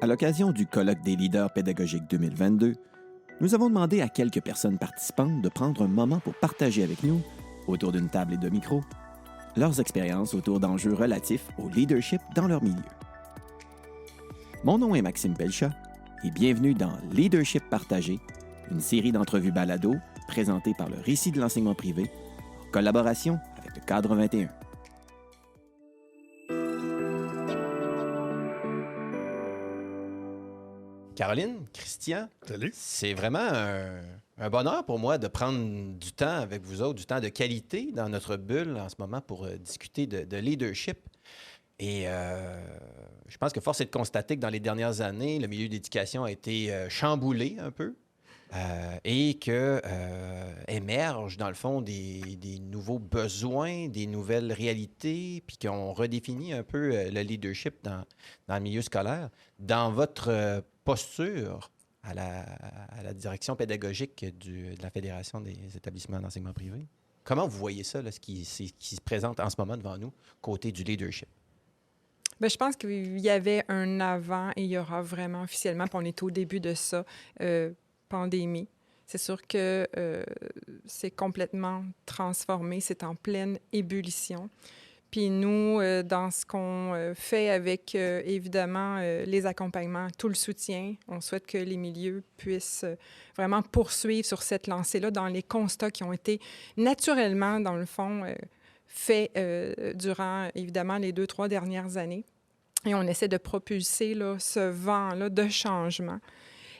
À l'occasion du colloque des leaders pédagogiques 2022, nous avons demandé à quelques personnes participantes de prendre un moment pour partager avec nous, autour d'une table et de micros, leurs expériences autour d'enjeux relatifs au leadership dans leur milieu. Mon nom est Maxime Pelchat et bienvenue dans Leadership partagé, une série d'entrevues balado présentée par le Récit de l'enseignement privé en collaboration avec le Cadre 21. Caroline, Christian, Salut. c'est vraiment un bonheur pour moi de prendre du temps avec vous autres, du temps de qualité dans notre bulle en ce moment pour discuter de leadership. Et je pense que force est de constater que dans les dernières années, le milieu d'éducation a été chamboulé un peu et que émergent, dans le fond, des nouveaux besoins, des nouvelles réalités, puis qu'on redéfinit un peu le leadership dans le milieu scolaire. Dans votre posture à la direction pédagogique de la Fédération des établissements d'enseignement privé. Comment vous voyez ça, là, ce qui se présente en ce moment devant nous, côté du leadership? Bien, je pense qu'il y avait un avant et il y aura vraiment officiellement, puis on est au début de ça, pandémie. C'est sûr que c'est complètement transformé, c'est en pleine ébullition. Puis nous, dans ce qu'on fait avec, évidemment, les accompagnements, tout le soutien, on souhaite que les milieux puissent vraiment poursuivre sur cette lancée-là dans les constats qui ont été naturellement, dans le fond, faits durant, évidemment, les 2-3 dernières années. Et on essaie de propulser là, ce vent-là de changement.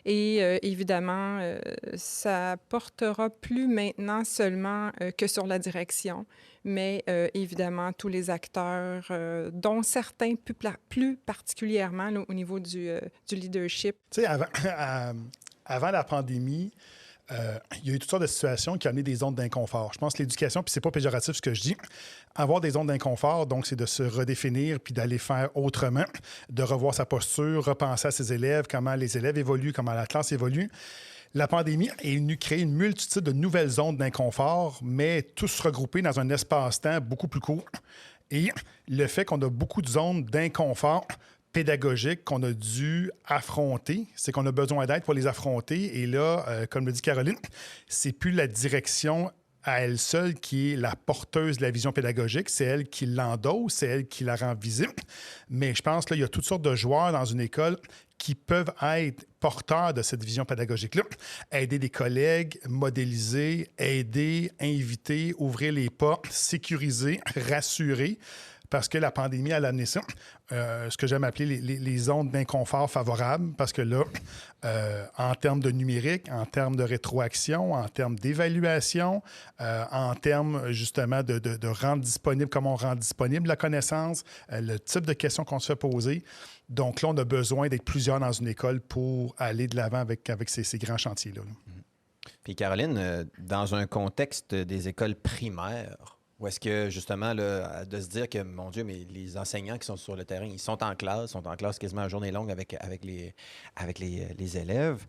Et évidemment, ça portera plus maintenant seulement que sur la direction, mais évidemment tous les acteurs, dont certains plus particulièrement là, au niveau du leadership. Tu sais, avant la pandémie, il y a eu toutes sortes de situations qui ont amené des zones d'inconfort. Je pense que l'éducation, puis c'est pas péjoratif ce que je dis, avoir des zones d'inconfort, donc c'est de se redéfinir puis d'aller faire autrement, de revoir sa posture, repenser à ses élèves, comment les élèves évoluent, comment la classe évolue. La pandémie est venue créer une multitude de nouvelles zones d'inconfort, mais tous regroupés dans un espace-temps beaucoup plus court. Et le fait qu'on a beaucoup de zones d'inconfort pédagogiques qu'on a dû affronter, c'est qu'on a besoin d'aide pour les affronter. Et là, comme le dit Caroline, c'est plus la direction à elle seule qui est la porteuse de la vision pédagogique, c'est elle qui l'endosse, c'est elle qui la rend visible. Mais je pense qu'il y a toutes sortes de joueurs dans une école qui peuvent être porteurs de cette vision pédagogique-là. Aider des collègues, modéliser, aider, inviter, ouvrir les portes, sécuriser, rassurer. Parce que la pandémie, elle a amené ça. Ce que j'aime appeler les zones d'inconfort favorables, parce que là, en termes de numérique, en termes de rétroaction, en termes d'évaluation, en termes justement de rendre disponible, comment on rend disponible la connaissance, le type de questions qu'on se fait poser. Donc là, on a besoin d'être plusieurs dans une école pour aller de l'avant avec ces grands chantiers-là. Puis Caroline, dans un contexte des écoles primaires, ou est-ce que, justement, là, de se dire que, mon Dieu, mais les enseignants qui sont sur le terrain, ils sont en classe quasiment à journée longue avec les élèves.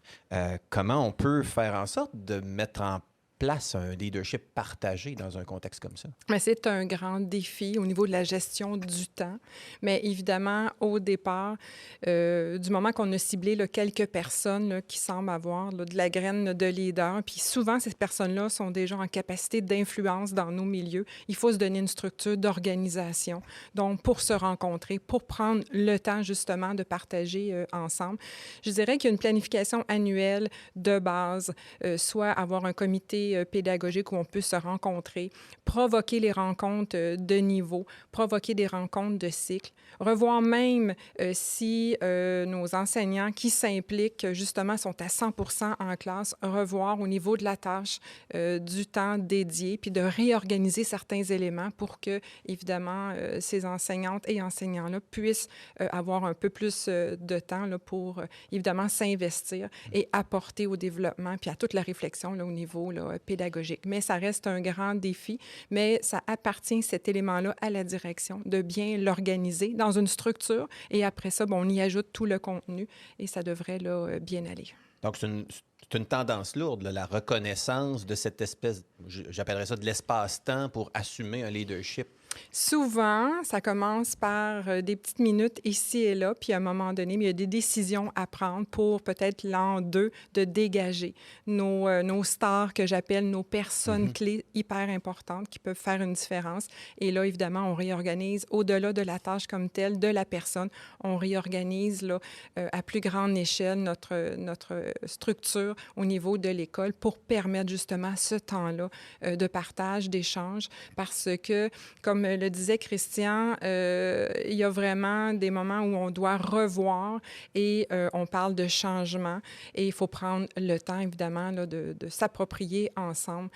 Comment on peut faire en sorte de mettre en place un leadership partagé dans un contexte comme ça? Mais c'est un grand défi au niveau de la gestion du temps. Mais évidemment, au départ, du moment qu'on a ciblé là, quelques personnes là, qui semblent avoir là, de la graine de leader, puis souvent, ces personnes-là sont déjà en capacité d'influence dans nos milieux. Il faut se donner une structure d'organisation. Donc, pour se rencontrer, pour prendre le temps, justement, de partager ensemble. Je dirais qu'il y a une planification annuelle de base, soit avoir un comité pédagogique où on peut se rencontrer, provoquer les rencontres de niveau, provoquer des rencontres de cycle, revoir même si nos enseignants qui s'impliquent, justement, sont à 100% en classe, revoir au niveau de la tâche du temps dédié, puis de réorganiser certains éléments pour que, évidemment, ces enseignantes et enseignants-là puissent avoir un peu plus de temps là, pour, évidemment, s'investir et apporter au développement, puis à toute la réflexion là, au niveau là, pédagogique. Mais ça reste un grand défi, mais ça appartient, cet élément-là, à la direction, de bien l'organiser dans une structure et après ça, bon, on y ajoute tout le contenu et ça devrait là, bien aller. Donc, c'est une tendance lourde, là, la reconnaissance de cette espèce, j'appellerais ça de l'espace-temps pour assumer un leadership Souvent, ça commence par des petites minutes ici et là, puis à un moment donné, il y a des décisions à prendre pour peut-être l'an 2 de dégager nos stars que j'appelle nos personnes clés hyper importantes qui peuvent faire une différence. Et là, évidemment, on réorganise au-delà de la tâche comme telle, de la personne. On réorganise là, à plus grande échelle notre structure au niveau de l'école pour permettre justement ce temps-là de partage, d'échange, parce que, comme le disait Christian, il y a vraiment des moments où on doit revoir et on parle de changement et il faut prendre le temps, évidemment, là, de s'approprier ensemble,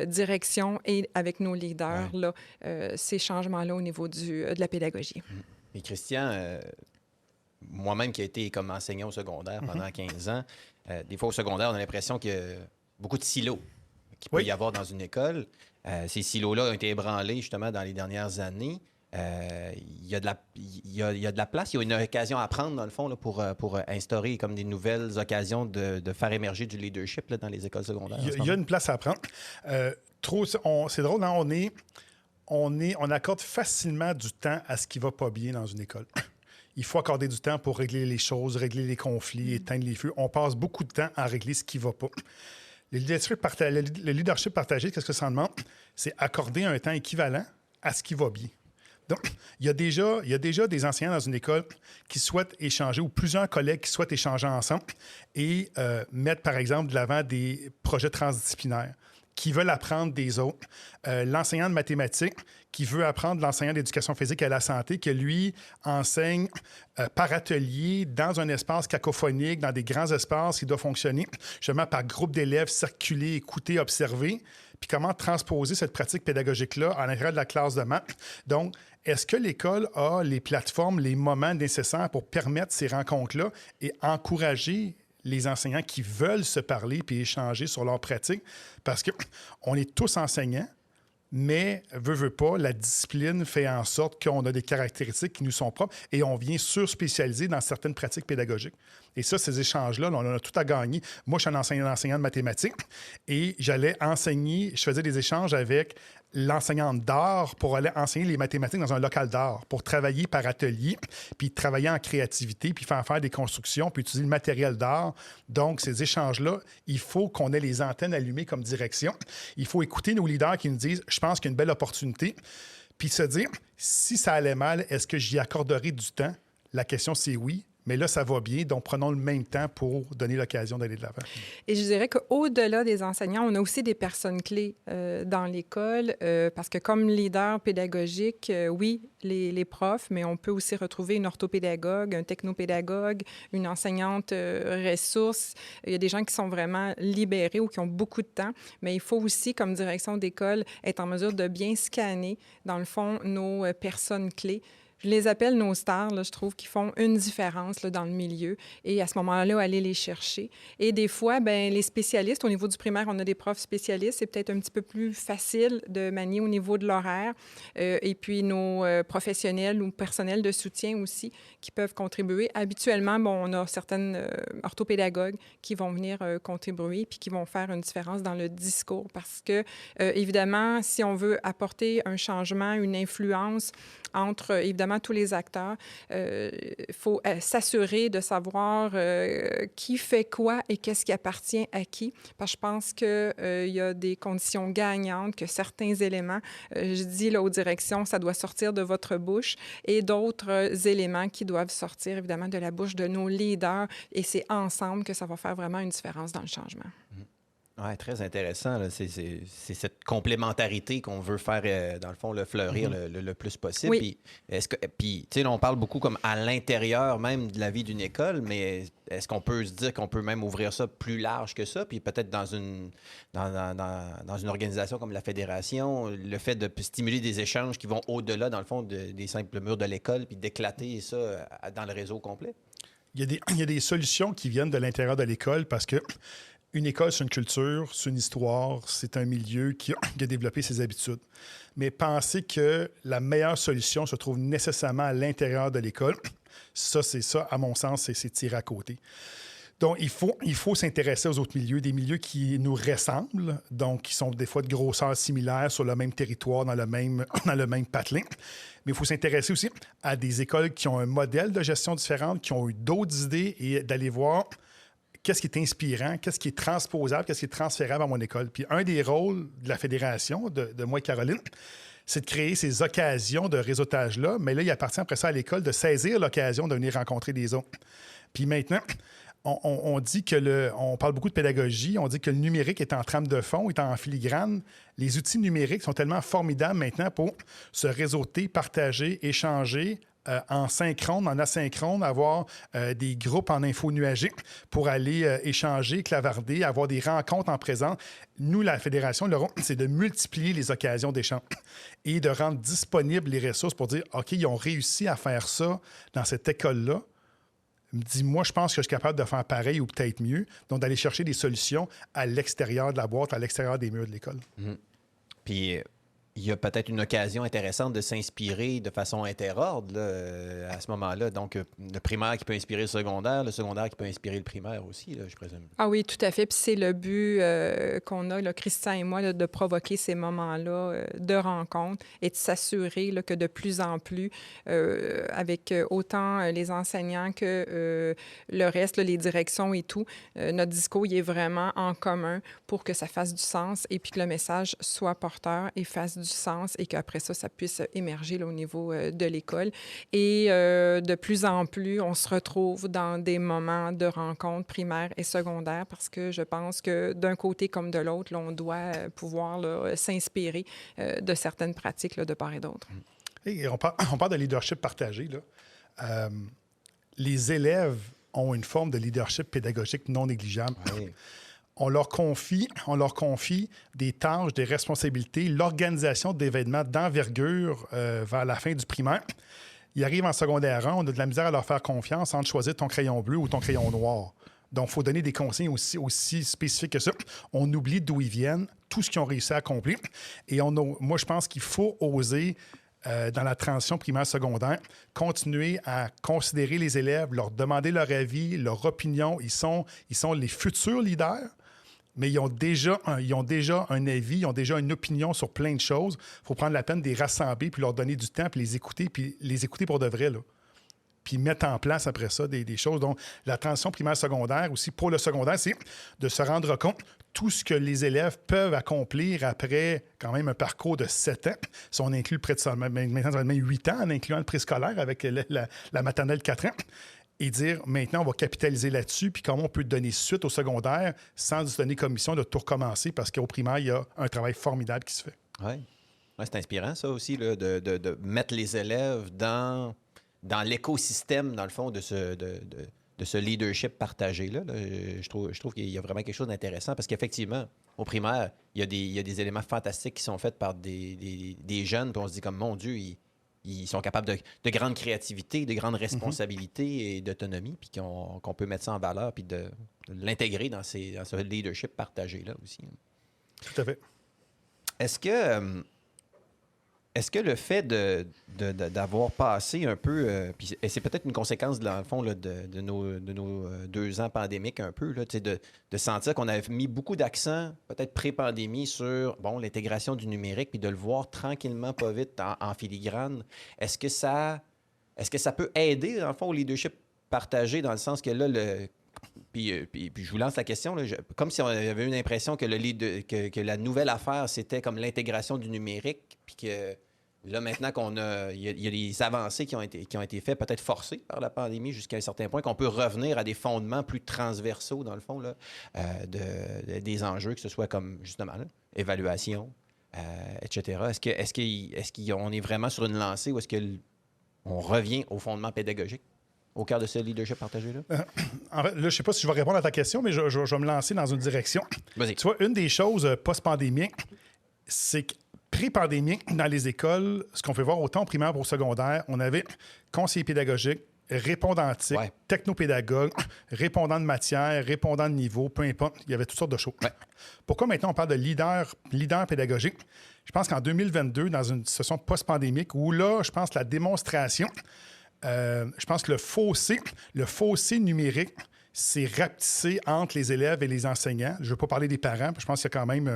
direction et avec nos leaders, là, ces changements-là au niveau de la pédagogie. Et Christian, moi-même qui ai été comme enseignant au secondaire pendant 15 ans, des fois au secondaire, on a l'impression qu'il y a beaucoup de silos qu'il peut y avoir dans une école. Ces silos-là ont été ébranlés justement dans les dernières années. Il y a de la place, il y a une occasion à prendre dans le fond là, pour instaurer comme des nouvelles occasions de faire émerger du leadership là, dans les écoles secondaires. Il y a une place à prendre. C'est drôle, hein? On accorde facilement du temps à ce qui va pas bien dans une école. Il faut accorder du temps pour régler les choses, régler les conflits, éteindre les feux. On passe beaucoup de temps à régler ce qui va pas. Le leadership partagé, qu'est-ce que ça demande? C'est accorder un temps équivalent à ce qui va bien. Donc, il y a déjà des enseignants dans une école qui souhaitent échanger ou plusieurs collègues qui souhaitent échanger ensemble et mettre, par exemple, de l'avant des projets transdisciplinaires qui veulent apprendre des autres. L'enseignant de mathématiques qui veut apprendre l'enseignant d'éducation physique à la santé, que lui enseigne par atelier dans un espace cacophonique, dans des grands espaces qui doivent fonctionner, justement par groupe d'élèves, circuler, écouter, observer, puis comment transposer cette pratique pédagogique-là à l'intérieur de la classe de maths. Donc, est-ce que l'école a les plateformes, les moments nécessaires pour permettre ces rencontres-là et encourager les enseignants qui veulent se parler puis échanger sur leur pratique? Parce qu'on est tous enseignants, mais, veut pas, la discipline fait en sorte qu'on a des caractéristiques qui nous sont propres et on vient surspécialiser dans certaines pratiques pédagogiques. Et ça, ces échanges-là, on a tout à gagner. Moi, je suis un enseignant de mathématiques et j'allais enseigner, je faisais des échanges avec l'enseignante d'art pour aller enseigner les mathématiques dans un local d'art, pour travailler par atelier, puis travailler en créativité, puis faire des constructions, puis utiliser le matériel d'art. Donc, ces échanges-là, il faut qu'on ait les antennes allumées comme direction. Il faut écouter nos leaders qui nous disent « Je pense qu'il y a une belle opportunité », puis se dire « Si ça allait mal, est-ce que j'y accorderai du temps? » La question, c'est oui. Mais là, ça va bien, donc prenons le même temps pour donner l'occasion d'aller de l'avant. Et je dirais qu'au-delà des enseignants, on a aussi des personnes clés dans l'école, parce que comme leader pédagogique, oui, les profs, mais on peut aussi retrouver une orthopédagogue, un technopédagogue, une enseignante ressource. Il y a des gens qui sont vraiment libérés ou qui ont beaucoup de temps, mais il faut aussi, comme direction d'école, être en mesure de bien scanner, dans le fond, nos personnes clés. Je les appelle nos stars, là, je trouve, qui font une différence là, dans le milieu. Et à ce moment-là, aller les chercher. Et des fois, bien, les spécialistes, au niveau du primaire, on a des profs spécialistes. C'est peut-être un petit peu plus facile de manier au niveau de l'horaire. Et puis, nos professionnels ou personnels de soutien aussi qui peuvent contribuer. Habituellement, bon, on a certaines orthopédagogues qui vont venir contribuer puis qui vont faire une différence dans le discours. Parce que, évidemment, si on veut apporter un changement, une influence entre, évidemment, tous les acteurs. Il faut s'assurer de savoir qui fait quoi et qu'est-ce qui appartient à qui. Parce que je pense qu'il y a des conditions gagnantes, que certains éléments, je dis là aux directions, ça doit sortir de votre bouche, et d'autres éléments qui doivent sortir, évidemment, de la bouche de nos leaders. Et c'est ensemble que ça va faire vraiment une différence dans le changement. Oui, très intéressant. Là. C'est cette complémentarité qu'on veut faire, dans le fond, le fleurir le plus possible. Oui. Puis, tu sais, on parle beaucoup comme à l'intérieur même de la vie d'une école, mais est-ce qu'on peut se dire qu'on peut même ouvrir ça plus large que ça? Puis peut-être dans une organisation comme la Fédération, le fait de stimuler des échanges qui vont au-delà, dans le fond, des simples murs de l'école, puis d'éclater ça dans le réseau complet? Il y a des solutions qui viennent de l'intérieur de l'école parce que une école, c'est une culture, c'est une histoire, c'est un milieu qui a développé ses habitudes. Mais penser que la meilleure solution se trouve nécessairement à l'intérieur de l'école, ça, à mon sens, c'est tirer à côté. Donc, il faut s'intéresser aux autres milieux, des milieux qui nous ressemblent, donc qui sont des fois de grosseur similaire sur le même territoire, dans le même patelin. Mais il faut s'intéresser aussi à des écoles qui ont un modèle de gestion différent, qui ont eu d'autres idées et d'aller voir qu'est-ce qui est inspirant, qu'est-ce qui est transposable, qu'est-ce qui est transférable à mon école. Puis un des rôles de la fédération, de moi et Caroline, c'est de créer ces occasions de réseautage-là. Mais là, il appartient après ça à l'école de saisir l'occasion de venir rencontrer des autres. Puis maintenant, on dit on parle beaucoup de pédagogie, on dit que le numérique est en trame de fond, est en filigrane. Les outils numériques sont tellement formidables maintenant pour se réseauter, partager, échanger en synchrone, en asynchrone, avoir des groupes en info nuagique pour aller échanger, clavarder, avoir des rencontres en présence. Nous, la Fédération, le rôle, c'est de multiplier les occasions d'échange et de rendre disponibles les ressources pour dire, OK, ils ont réussi à faire ça dans cette école-là. Dis-moi, je pense que je suis capable de faire pareil ou peut-être mieux. Donc, d'aller chercher des solutions à l'extérieur de la boîte, à l'extérieur des murs de l'école. Puis, il y a peut-être une occasion intéressante de s'inspirer de façon interordre là, à ce moment-là. Donc, le primaire qui peut inspirer le secondaire qui peut inspirer le primaire aussi, là, je présume. Ah oui, tout à fait. Puis c'est le but qu'on a, là, Christian et moi, là, de provoquer ces moments-là de rencontre et de s'assurer là, que de plus en plus, avec autant les enseignants que le reste, là, les directions et tout, notre discours il est vraiment en commun pour que ça fasse du sens et puis que le message soit porteur et fasse du sens et qu'après ça, ça puisse émerger là, au niveau de l'école. Et de plus en plus, on se retrouve dans des moments de rencontre primaire et secondaire parce que je pense que d'un côté comme de l'autre, là, on doit pouvoir là, s'inspirer de certaines pratiques là, de part et d'autre. Et on parle de leadership partagé. Là. Les élèves ont une forme de leadership pédagogique non négligeable. Oui. On leur confie des tâches, des responsabilités, l'organisation d'événements d'envergure vers la fin du primaire. Ils arrivent en secondaire 1, on a de la misère à leur faire confiance entre choisir ton crayon bleu ou ton crayon noir. Donc, il faut donner des consignes aussi spécifiques que ça. On oublie d'où ils viennent, tout ce qu'ils ont réussi à accomplir. Et moi, je pense qu'il faut oser, dans la transition primaire-secondaire, continuer à considérer les élèves, leur demander leur avis, leur opinion. Ils sont les futurs leaders. Mais ils ont déjà un avis, ils ont déjà une opinion sur plein de choses. Il faut prendre la peine de les rassembler, puis leur donner du temps, puis les écouter pour de vrai, là. Puis mettre en place après ça des choses. Donc, la transition primaire-secondaire aussi, pour le secondaire, c'est de se rendre compte tout ce que les élèves peuvent accomplir après quand même un parcours de 7 ans. Si on inclut près de ça, maintenant, ça va être même 8 ans en incluant le préscolaire avec la maternelle 4 ans. Et dire, maintenant, on va capitaliser là-dessus, puis comment on peut donner suite au secondaire sans se donner comme mission de tout recommencer, parce qu'au primaire, il y a un travail formidable qui se fait. Oui. Ouais, c'est inspirant, ça aussi, là, de mettre les élèves dans l'écosystème, dans le fond, de ce leadership partagé-là. Là. Je trouve qu'il y a vraiment quelque chose d'intéressant, parce qu'effectivement, au primaire, il y a des éléments fantastiques qui sont faits par des jeunes, puis on se dit comme, mon Dieu, ils sont capables de grande créativité, de grande responsabilité et d'autonomie, puis qu'on peut mettre ça en valeur, puis de l'intégrer dans ce leadership partagé-là aussi. Tout à fait. Est-ce que le fait d'avoir passé un peu, puis et c'est peut-être une conséquence, dans le fond, là, de nos 2 ans pandémiques un peu, là, de sentir qu'on avait mis beaucoup d'accent, peut-être pré-pandémie, sur l'intégration du numérique, puis de le voir tranquillement, pas vite, en filigrane. Est-ce que ça peut aider, dans le fond, au leadership partagé, dans le sens que là, Puis je vous lance la question, là, comme si on avait une impression que que la nouvelle affaire, c'était comme l'intégration du numérique, puis que là, maintenant il y a des avancées qui ont été faites, peut-être forcées par la pandémie jusqu'à un certain point, qu'on peut revenir à des fondements plus transversaux, dans le fond, là, des enjeux, que ce soit comme, justement, là, évaluation, etc. Est-ce qu'on est vraiment sur une lancée ou est-ce qu'on revient au fondement pédagogique au cœur de ce leadership partagé-là? En fait, là, je ne sais pas si je vais répondre à ta question, mais je vais me lancer dans une direction. Vas-y. Tu vois, une des choses post-pandémiques, c'est que pré-pandémique, dans les écoles, ce qu'on peut voir autant au primaire qu'au secondaire, on avait conseiller pédagogique, répondantique, technopédagogue, répondant de matière, répondant de niveau, peu importe. Il y avait toutes sortes de choses. Ouais. Pourquoi maintenant on parle de leader pédagogique? Je pense qu'en 2022, dans une situation post-pandémique, où là, je pense que la démonstration, je pense que le fossé numérique c'est rapetissé entre les élèves et les enseignants. Je ne veux pas parler des parents, je pense qu'il y a quand même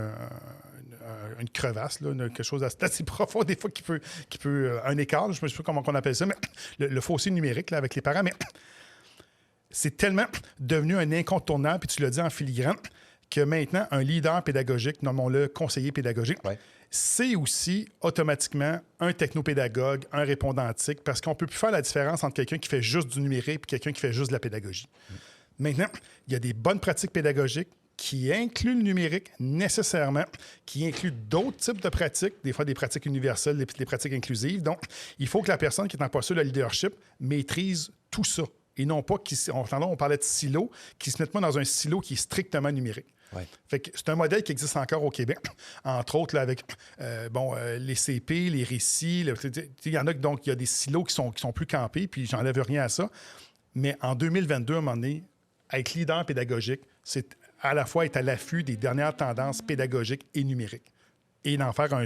une crevasse, là, quelque chose d'assez profond, des fois, qui peut un écart, je ne sais pas comment on appelle ça, mais le fossé numérique là, avec les parents, mais c'est tellement devenu un incontournable, puis tu l'as dit en filigrane, que maintenant, un leader pédagogique, nommons-le conseiller pédagogique, c'est aussi automatiquement un technopédagogue, un répondantique, parce qu'on ne peut plus faire la différence entre quelqu'un qui fait juste du numérique et quelqu'un qui fait juste de la pédagogie. Maintenant, il y a des bonnes pratiques pédagogiques qui incluent le numérique nécessairement, qui incluent d'autres types de pratiques, des fois des pratiques universelles, des pratiques inclusives. Donc, il faut que la personne qui est en posture de leadership maîtrise tout ça. Et non pas, on parlait de silo, qui se mettent pas dans un silo qui est strictement numérique. Ouais. Fait que c'est un modèle qui existe encore au Québec, entre autres là, avec les CP, les récits. Il y en a donc il y a des silos qui sont plus campés, puis j'enlève rien à ça. Mais en 2022, à un moment donné, être leader pédagogique, c'est à la fois être à l'affût des dernières tendances pédagogiques et numériques. Et d'en faire un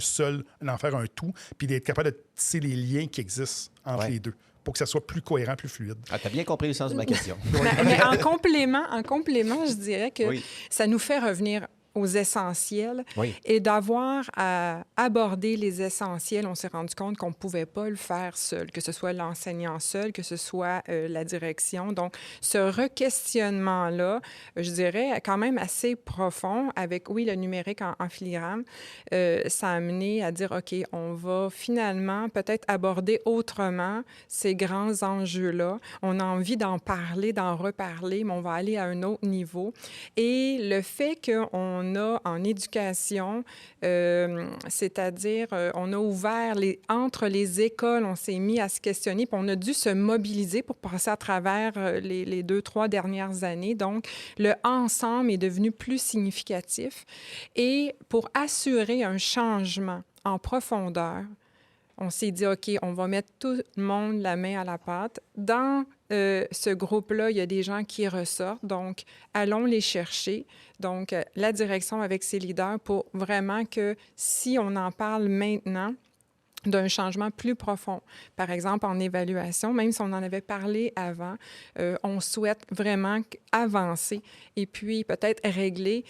tout, puis d'être capable de tisser les liens qui existent entre les deux, pour que ça soit plus cohérent, plus fluide. Ah, tu as bien compris le sens de ma question. Mais en complément, je dirais que ça nous fait revenir aux essentiels et d'avoir à aborder les essentiels. On s'est rendu compte qu'on ne pouvait pas le faire seul, que ce soit l'enseignant seul, que ce soit la direction. Donc, ce re-questionnement-là, je dirais, quand même assez profond avec, le numérique en filigrane, ça a amené à dire, OK, on va finalement peut-être aborder autrement ces grands enjeux-là. On a envie d'en parler, d'en reparler, mais on va aller à un autre niveau. Et le fait qu'on a en éducation, c'est-à-dire on a ouvert entre les écoles, on s'est mis à se questionner, puis on a dû se mobiliser pour passer à travers les 2-3 dernières années. Donc, le ensemble est devenu plus significatif. Et pour assurer un changement en profondeur, on s'est dit, OK, on va mettre tout le monde la main à la pâte. Dans ce groupe-là, il y a des gens qui ressortent. Donc, allons les chercher. Donc, la direction avec ses leaders pour vraiment que si on en parle maintenant, d'un changement plus profond. Par exemple, en évaluation, même si on en avait parlé avant, on souhaite vraiment avancer et puis peut-être régler,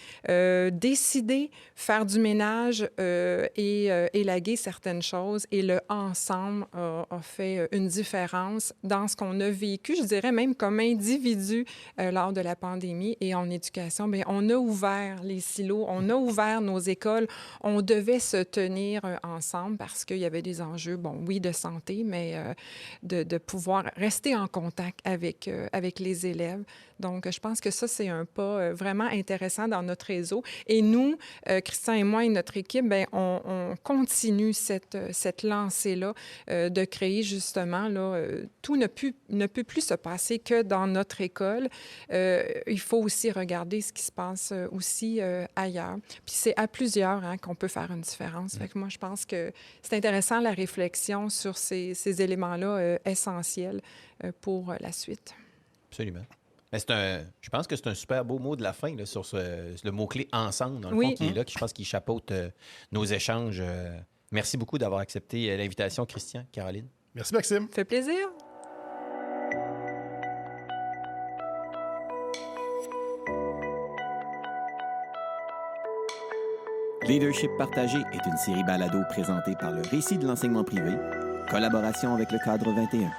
décider, faire du ménage et élaguer certaines choses. Et le ensemble a fait une différence dans ce qu'on a vécu, je dirais même comme individu lors de la pandémie. Et en éducation, bien, on a ouvert les silos, on a ouvert nos écoles. On devait se tenir ensemble parce qu'il y avait des enjeux, de santé, mais de pouvoir rester en contact avec les élèves. Donc, je pense que ça, c'est un pas vraiment intéressant dans notre réseau. Et nous, Christian et moi et notre équipe, bien, on continue cette lancée-là de créer justement, tout ne peut plus se passer que dans notre école. Il faut aussi regarder ce qui se passe aussi ailleurs. Puis c'est à plusieurs qu'on peut faire une différence. Fait que moi, je pense que c'est intéressant la réflexion sur ces éléments-là essentiels pour la suite. Absolument. Mais je pense que c'est un super beau mot de la fin là, sur le mot-clé « ensemble », dans le fond, qui est là, qui je pense qu'il chapeaute nos échanges. Merci beaucoup d'avoir accepté l'invitation, Christian, Caroline. Merci, Maxime. Ça fait plaisir. Leadership partagé est une série balado présentée par le Récit de l'enseignement privé, collaboration avec le Cadre 21.